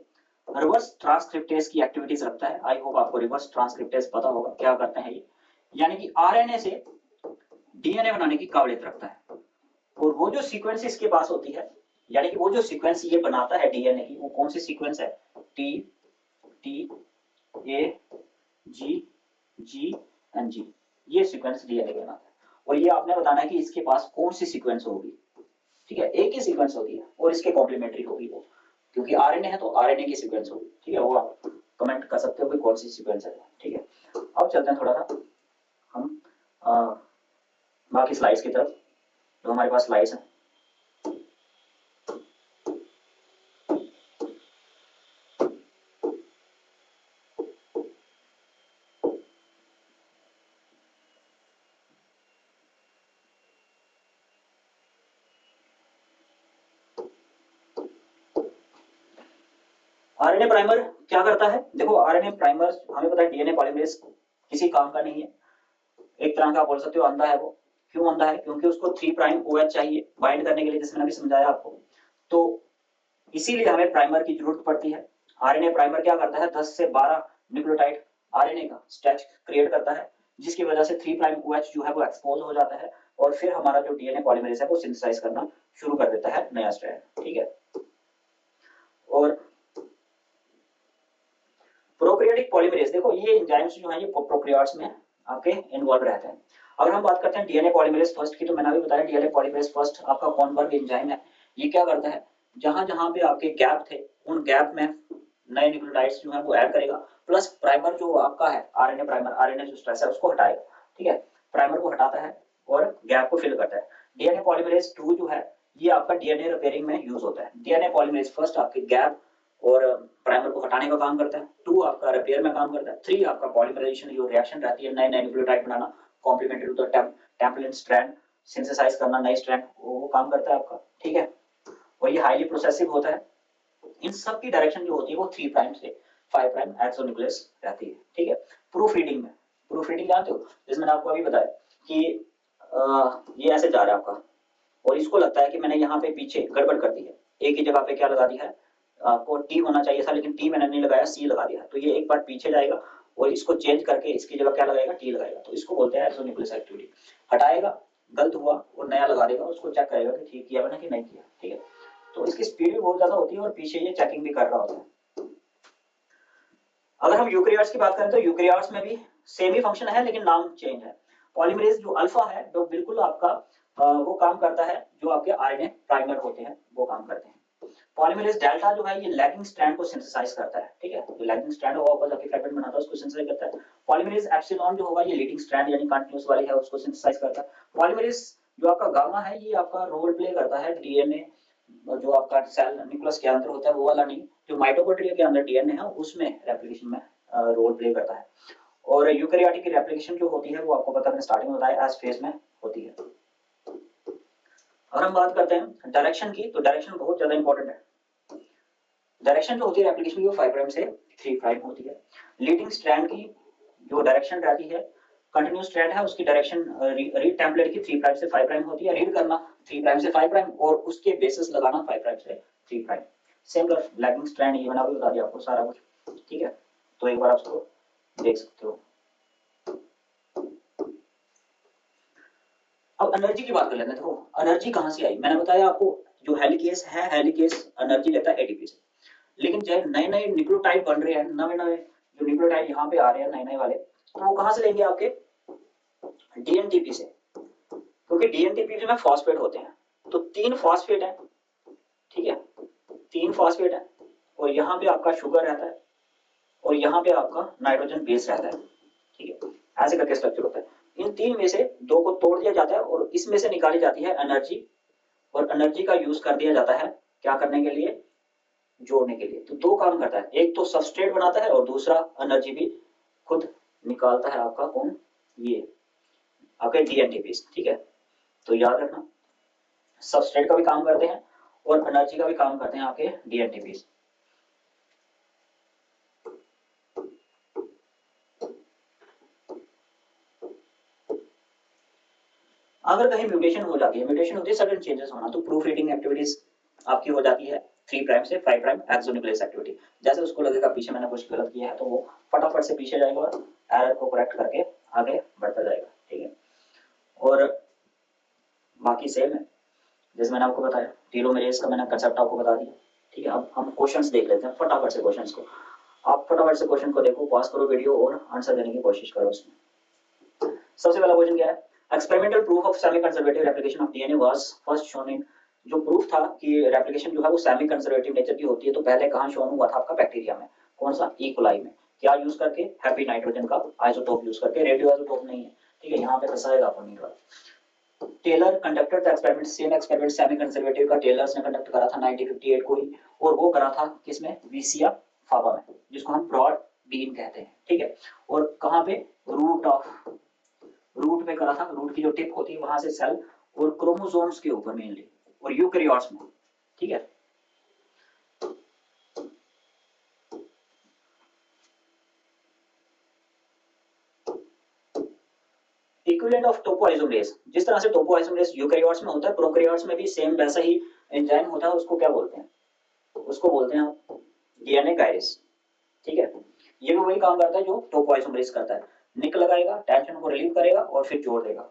Speaker 1: रिवर्स ट्रांसक्रिप्टेज की एक्टिविटीज रखता है। आई होप आपको रिवर्स ट्रांसक्रिप्टेज पता होगा क्या करते हैं ये, यानी कि आरएनए से डीएनए बनाने की काबिलियत रखता है। और वो जो सीक्वेंस इसके पास होती है, यानी कि वो जो सीक्वेंस ये बनाता है डीएनए की, वो कौन सी सीक्वेंस है, T T A G G N G, ये सीक्वेंस डीएनए बनाता है। और ये आपने बताना है कि इसके पास कौन सी सीक्वेंस होगी, ठीक है, एक ही सीक्वेंस होती है और इसके कॉम्प्लीमेंट्री होगी वो, क्योंकि आरएनए है तो आरएनए की सीक्वेंस होगी, ठीक है, वो आप कमेंट कर सकते हो कि कौन सी सीक्वेंस है, ठीक है। अब चलते हैं थोड़ा सा हम बाकी स्लाइड्स की तरफ, जो हमारे पास स्लाइड्स हैं। आरएनए प्राइमर क्या करता है, देखो आरएनए प्राइमर हमें पता है डीएनए पॉलीमरेज किसी काम का नहीं है, एक तरह का बोल सकते हो अंधा है वो। क्यों अंधा है, क्योंकि उसको 3 प्राइम OH चाहिए बाइंड करने के लिए, जैसे मैंने अभी समझाया आपको, तो इसीलिए हमें प्राइमर की जरूरत पड़ती है। आरएनए प्राइमर क्या करता है, 10 से 12 न्यूक्लियोटाइड आरएनए का स्ट्रेच क्रिएट करता है, जिसकी वजह से 3 प्राइम OH जो है वो एक्सपोज हो जाता है, और फिर हमारा जो डीएनए पॉलीमरेज है वो सिंथेसाइज करना शुरू कर देता है नया स्ट्रैंड, ठीक है। और प्रोकैरियोटिक पॉलीमरेज, देखो ये एंजाइम्स जो है ये प्रोकैरियोट्स में आपके इन्वॉल्व रहते हैं। अगर हम बात करते हैं डीएनए पॉलीमरेज फर्स्ट की, तो मैंने अभी बताया डीएनए पॉलीमरेज फर्स्ट आपका कॉनवर्ग एंजाइम है। ये क्या करता है, जहां जहां पे आपके गैप थे उन गैप में नए न्यूक्लियोटाइड्स जो है वो ऐड करेगा, प्लस प्राइमर जो आपका है आरएनए प्राइमर, आरएनए जो स्ट्रेस है उसको हटाएगा, ठीक है, प्राइमर को हटाता है और गैप को फिल करता है। डीएनए पॉलीमरेज 2 जो है ये आपका डीएनए रिपेयरिंग में यूज होता है। डीएनए पॉलीमरेज फर्स्ट आपके गैप और प्राइमर को हटाने का काम करता है, 2 आपका रिपेयर में काम करता है, 3 आपका पॉलीमराइजेशन जो रिएक्शन रहती है, नए नए न्यूक्लियोटाइड बनाना, complementary to the template strand synthesize करना नई स्ट्रैंड, वो काम करता है आपका, ठीक है। और ये हाईली प्रोसेसिव होता है। इन सब की डायरेक्शन जो होती है वो 3 प्राइम से 5 प्राइम एक्सोन्यूक्लियस रहती है, ठीक है। प्रूफ रीडिंग में, प्रूफ रीडिंग जानते हो, जैसे मैंने आपको अभी बताया कि ये ऐसे जा रहा है आपका, और इसको लगता है कि मैंने यहाँ पे पीछे गड़बड़ कर दी है, एक ही जगह पे क्या लगा दिया है, आपको टी होना चाहिए था लेकिन टी मैंने नहीं लगाया, सी लगा दिया, तो ये एक बार पीछे जाएगा और इसको चेंज करके इसकी जगह क्या लगाएगा, टी लगाएगा, तो इसको बोलते हैं एक्सोन्यूक्लियस एक्टिविटी। हटाएगा, गलत हुआ और नया लगा देगा, उसको चेक करेगा कि ठीक किया मैंने कि नहीं किया, ठीक है। तो इसकी स्पीड भी बहुत ज्यादा होती है और पीछे ये चेकिंग भी कर रहा होता है। अगर हम यूकेरियोट्स की बात करें तो यूकेरियोट्स में भी सेम ही फंक्शन है लेकिन नाम चेंज है। पॉलीमरेज जो अल्फा है वो बिल्कुल आपका वो काम करता है जो आपके आरएनए प्राइमर होते हैं वो काम करते हैं। पॉलीमरेज डेल्टा जो है ये लैगिंग स्ट्रैंड को सिंथेसाइज करता है, ठीक है, जो लैगिंग स्ट्रैंड होगा ऊपर जाके फ्रैगमेंट बनाता है उसको सिंथेसाइज करता है। पॉलीमरेज एप्सिलॉन जो होगा ये लीडिंग स्ट्रैंड यानी कंटीन्यूअस वाली है उसको सिंथेसाइज करता है। पॉलीमरेज जो आपका गामा है ये आपका रोल प्ले करता है डीएनए जो आपका सेल न्यूक्लियस के अंदर होता है वो वाला नहीं, जो माइटोकॉन्ड्रिया के अंदर डीएनए है उसमें रेप्लिकेशन में रोल प्ले करता है। और यूकेरियोटिक की रेप्लिकेशन जो होती है वो आपको पता है स्टार्टिंग में बताया एस फेज में होती है। और हम बात करते हैं डायरेक्शन की, तो डायरेक्शन बहुत ज्यादा इंपॉर्टेंट है। डायरेक्शन जो होती है रेप्लिकेशन की वो 5 प्राइम से 3 प्राइम होती है। लीडिंग स्ट्रैंड की जो डायरेक्शन रहती है, कंटिन्यूस स्ट्रैंड है उसकी डायरेक्शन रीड टेम्पलेट की 3 प्राइम से 5 प्राइम होती है, रीड करना 3 प्राइम से 5 प्राइम और उसके बेसिस लगाना 5 प्राइम से 3 प्राइम। सेम कर लैगिंग स्ट्रैंड ये मैंने अभी बता दिया आपको सारा कुछ, ठीक है। तो एक बार आप इसको देख सकते हो। अब एनर्जी की बात कर लेते हैं। देखो एनर्जी कहां से आई, मैंने बताया आपको जो हेलिकेस है, हेलिकेस एनर्जी लेता है एटीपी से, लेकिन जब नए नए न्यूक्लियोटाइड बन रहे हैं, नए नए जो न्यूक्लियोटाइड यहाँ पे आ रहे हैं नए नए वाले, तो वो कहां से लेंगे आपके डीएनटीपी से, क्योंकि डीएनटीपी में फॉस्फेट होते हैं। तो 3 फॉस्फेट है, ठीक है, 3 फॉस्फेट है और यहाँ पे आपका शुगर रहता है और यहाँ पे आपका नाइट्रोजन बेस रहता है, ठीक है। ऐसे करके स्ट्रक्चर होता है। इन 3 में से 2 को तोड़ दिया जाता है और इसमें से निकाली जाती है एनर्जी, और एनर्जी का यूज कर दिया जाता है क्या करने के लिए, जोड़ने के लिए। तो 2 काम करता है, एक तो सबस्ट्रेट बनाता है और दूसरा एनर्जी भी खुद निकालता है आपका कौन, ये आपके डीएनटीपी, ठीक है। तो याद रखना सबस्ट्रेट का भी काम करते हैं और एनर्जी का भी काम करते हैं आपके डीएनटीपी। अगर कहीं म्यूटेशन हो जाती है, म्यूटेशन होती है सडन चेंजेस होना, तो प्रूफ रीडिंग एक्टिविटीज आपकी हो जाती है 3 प्राइम से 5 प्राइम एक्सोन्यूक्लियस एक्टिविटी। जैसे उसको लगेगा पीछे मैंने कुछ गलत किया है तो वो फटाफट से पीछे जाएगा और एरर को करेक्ट करके आगे बढ़ता जाएगा, ठीक है। और बाकी सेम है जैसे मैंने आपको बताया, टीलोमेरेज का मैंने कंसेप्ट आपको बता दिया, ठीक है। अब हम क्वेश्चंस देख लेते हैं फटाफट से। क्वेश्चंस को आप फटाफट से क्वेश्चन को देखो, पॉज करो वीडियो और आंसर देने की कोशिश करो उसमें। सबसे पहला क्वेश्चन क्या है, experimental proof of semi conservative replication of DNA was first shown in, जो प्रूफ था कि रेप्लिकेशन जो है वो सेमी कंजर्वेटिव नेचर की होती है, तो पहले कहां शोन हुआ था आपका बैक्टीरिया में, कौन सा, ई कोलाई में। क्या यूज करके, हैप्पी नाइट्रोजन का आइसोटोप यूज करके, रेडियो आइसोटोप नहीं है, ठीक है। यहाँ पे फंसाएगा आपको नहीं रहा। Taylor conducted the experiment, same experiment semi conservative का टेलर्स ने कंडक्ट करा था 1958 को ही, और वो करा था किसमें, विसिया फावा में, जिसको हम ब्रॉड बीन कहते हैं, ठीक है। और कहां पे, रूट ऑफ, रूट में करा था, रूट की जो टिप होती है वहां से सेल, और क्रोमोसोम्स के ऊपर मेनली, और यूकैरियोट्स में, ठीक है। इक्विवेलेंट ऑफ टोपोआइसोमरेज, जिस तरह से टोपोआइसोमरेज यूकैरियोट्स में होता है, प्रोकैरियोट्स में भी सेम वैसा ही एंजाइम होता है, उसको क्या बोलते हैं, उसको बोलते हैं डीएनए काइनेस, ठीक है। ये भी वही काम करता है जो टोपोआइसोमरेज करता है, निक लगाएगा, टेंशन को रिलीव करेगा और फिर जोड़ देगा।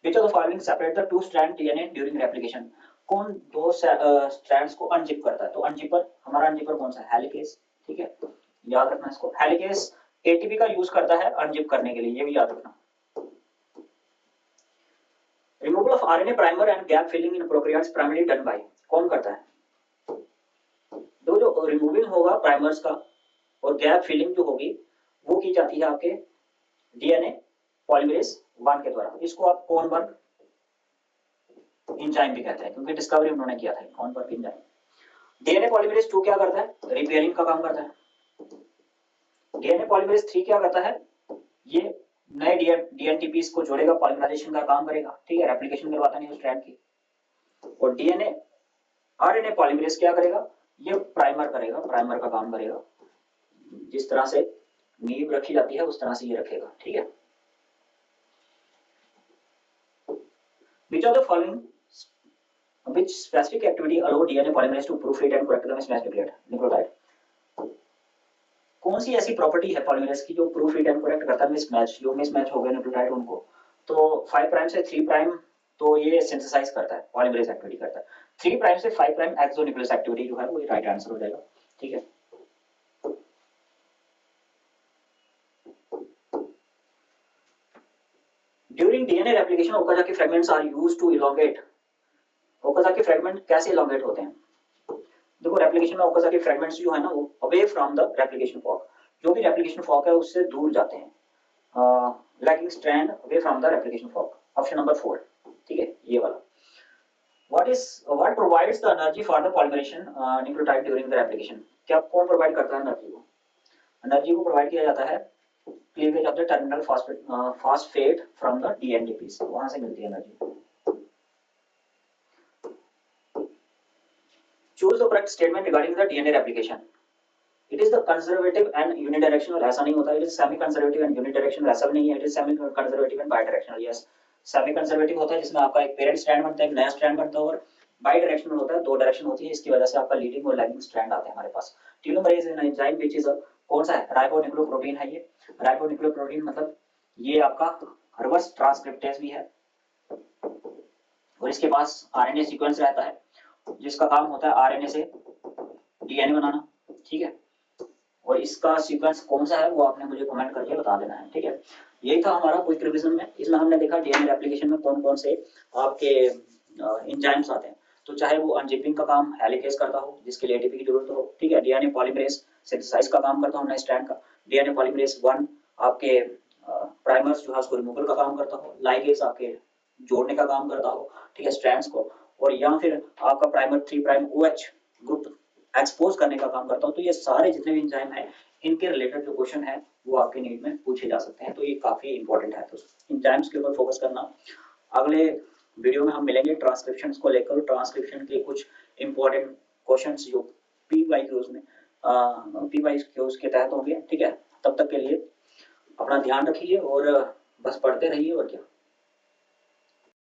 Speaker 1: Which of the following separate the two strand DNA during replication? कौन दो स्ट्रैंड्स को अनजिप करता है, तो अनजिपर, हमारा अनजिपर कौन सा है, हेलिकेस, ठीक है। याद रखना इसको, हेलिकेस एटीपी का यूज करता है अनजिप करने के लिए, ये भी याद रखना। Removal of RNA primer and gap filling in prokaryotes primary done by, कौन करता है, तो जो रिमूविंग होगा प्राइमर्स का और गैप फिलिंग जो होगी वो की जाती है आपके डीएनए पॉलीमरेज 1 के द्वारा। इसको आप कॉनवर्क एंजाइम भी कहते हैं, क्योंकि डिस्कवरी उन्होंने किया था कॉनवर्क एंजाइम। डीएनए पॉलीमरेज 2 क्या करता है, रिपेयरिंग का काम करता है। डीएनए पॉलीमरेज 3 क्या करता है, ये नए डीएनटीपीस को जोड़ेगा, पॉलीमराइजेशन का काम करेगा, ठीक है, रेप्लिकेशन करवाता नहीं उस स्ट्रैंड की। और डीएनए आरएनए पॉलीमरेज क्या करेगा, ये प्राइमर करेगा, प्राइमर का काम करेगा। जिस तरह से नींव रखी जाती है उस तरह से ये रखेगा, ठीक है। Which of the following, which specific activity allow DNA polymerase to proofread and correct the mismatched nucleotide? कौन सी ऐसी प्रॉपर्टी है पॉलीमरेज की जो प्रूफ रीड एंड करेक्ट करता है मिसमैच, जो मिसमैच हो गए न्यूक्लियोटाइड उनको, तो 5 प्राइम से 3 प्राइम तो ये सिंथेसाइज करता है, पॉलीमरेज एक्टिविटी करता है। 3 प्राइम से 5 प्राइम एक्सोन्यूक्लियस एक्टिविटी जो है वो राइट आंसर हो जाएगा, ठीक है। During DNA replication Okazaki fragments are used to elongate, Okazaki fragment कैसे इलोंगेट होते हैं, देखो रेप्लिकेशन में ओकाजाकी फ्रेगमेंट्स जो है ना वो away from the replication fork, जो भी रेप्लिकेशन फॉर्क है उससे दूर जाते हैं, lagging strand away from the replication fork, option number 4, ठीक है, ये वाला। what provides the energy for the polymerization nucleotide during the replication? क्या कौन प्रोवाइड करता है एनर्जी को? एनर्जी को प्रोवाइड किया जाता है cleavage of the terminal phosphate from the dNTPs, वहां से मिलती है energy. Choose the correct statement regarding the DNA replication. It is the conservative and unidirectional, ऐसा नहीं होता। It is semi conservative and unidirectional, ऐसा भी नहीं है। It is semi conservative and bidirectional. Yes, semi conservative होता है जिसमें आपका एक पेरेंट स्ट्रैंड बनता है, एक नया स्ट्रैंड बनता है, और बाई डायरेक्शनल होता है, दो डायरेक्शन होती है, इसकी वजह से आपका लीडिंग और लैगिंग स्ट्रैंड आते हैं हमारे पास। टेलोमेरेज एंजाइम व्हिच इज कौन सा है? राइबोन्यूक्लियोप्रोटीन है ये। राइबोन्यूक्लियोप्रोटीन मतलब ये आपका रिवर्स ट्रांसक्रिप्टेज भी है, और इसके पास आरएनए सीक्वेंस रहता है जिसका काम होता है आरएनए से डीएनए बनाना, ठीक है। और इसका सीक्वेंस कौन सा है वो आपने मुझे कमेंट करके बता देना है, ठीक है। यही था हमारा क्विक रिवीजन में। इसमें हमने देखा डीएनए रेप्लिकेशन में कौन कौन से आपके एंजाइम्स आते हैं। तो चाहे वो अनजिपिंग का काम हेलिकेज करता हो जिसके लिए एटीपी की जरूरत हो, ठीक है। डीएनए पॉलीमरेज सिंथेसाइज का काम करता हो नए स्ट्रैंड का। डीएनए पॉलीमरेज 1 आपके प्राइमर्स जो है उसको रिमूवल का काम करता हो। लाइगेज आपके जोड़ने का काम करता हो, ठीक है, स्ट्रैंड्स को। और या फिर आपका primer 3 prime OH group expose करने का काम करता हो। तो ये सारे जितने भी एंजाइम हैं इनके रिलेटेड जो क्वेश्चन है वो आपके नीट में पूछे जा सकते हैं। तो ये काफी इंपॉर्टेंट है। तो एंजाइम्स के ऊपर फोकस करना। अगले वीडियो में हम मिलेंगे ट्रांसक्रिप्शन को लेकर। ट्रांसक्रिप्शन के कुछ इंपॉर्टेंट क्वेश्चन जो पीवाईक्यूज में पीवाईक्यूज के तहत होंगे, ठीक है। तब तक के लिए अपना ध्यान रखिए और बस पढ़ते रहिए, और क्या।